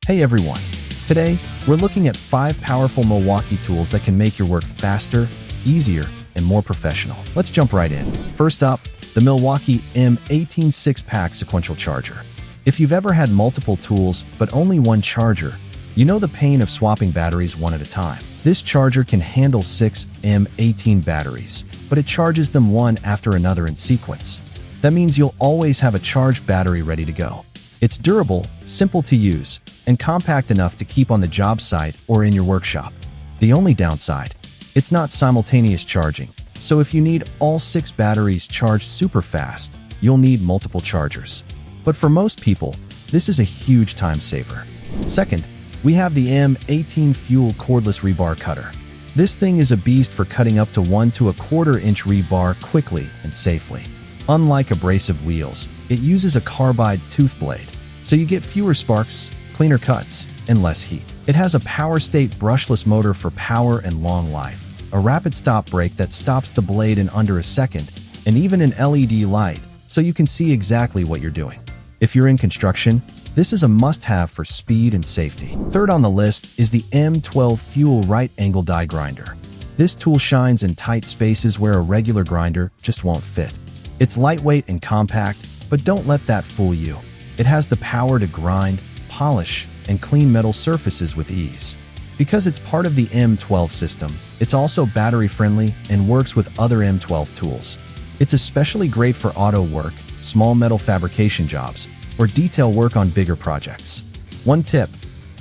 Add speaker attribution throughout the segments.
Speaker 1: Hey everyone! Today, we're looking at 5 powerful Milwaukee tools that can make your work faster, easier, and more professional. Let's jump right in. First up, the Milwaukee M18 6-pack Sequential Charger. If you've ever had multiple tools but only one charger, you know the pain of swapping batteries one at a time. This charger can handle 6 M18 batteries, but it charges them one after another in sequence. That means you'll always have a charged battery ready to go. It's durable, simple to use, and compact enough to keep on the job site or in your workshop. The only downside, it's not simultaneous charging, so if you need all 6 batteries charged super fast, you'll need multiple chargers. But for most people, this is a huge time saver. Second, we have the M18 Fuel Cordless Rebar Cutter. This thing is a beast for cutting up to 1 1/4 inch rebar quickly and safely. Unlike abrasive wheels, it uses a carbide tooth blade, so you get fewer sparks, cleaner cuts, and less heat. It has a power-state brushless motor for power and long life, a rapid stop brake that stops the blade in under a second, and even an LED light, so you can see exactly what you're doing. If you're in construction, this is a must-have for speed and safety. Third on the list is the M12 Fuel Right-Angle Die Grinder. This tool shines in tight spaces where a regular grinder just won't fit. It's lightweight and compact, but don't let that fool you. It has the power to grind, polish, and clean metal surfaces with ease. Because it's part of the M12 system, it's also battery-friendly and works with other M12 tools. It's especially great for auto work, small metal fabrication jobs, or detail work on bigger projects. One tip: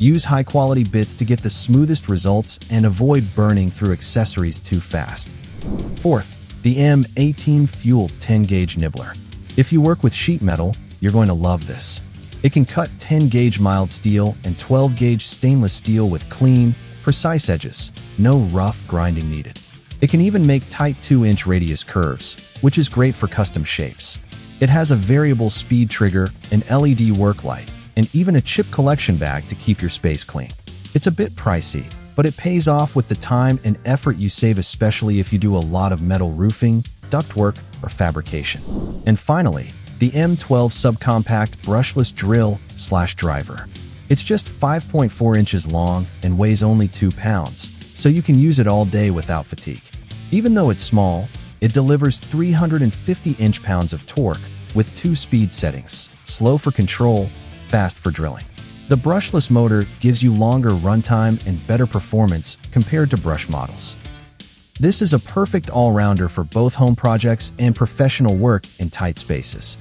Speaker 1: use high-quality bits to get the smoothest results and avoid burning through accessories too fast. Fourth, the M18 Fuel 10-gauge Nibbler. If you work with sheet metal, you're going to love this. It can cut 10-gauge mild steel and 12-gauge stainless steel with clean, precise edges, no rough grinding needed. It can even make tight 2-inch radius curves, which is great for custom shapes. It has a variable speed trigger, an LED work light, and even a chip collection bag to keep your space clean. It's a bit pricey, but it pays off with the time and effort you save, especially if you do a lot of metal roofing, ductwork, or fabrication. And finally, the M12 Subcompact Brushless Drill/Driver. It's just 5.4 inches long and weighs only 2 pounds, so you can use it all day without fatigue. Even though it's small, it delivers 350 inch-pounds of torque with 2 speed settings: slow for control, fast for drilling. The brushless motor gives you longer runtime and better performance compared to brush models. This is a perfect all-rounder for both home projects and professional work in tight spaces.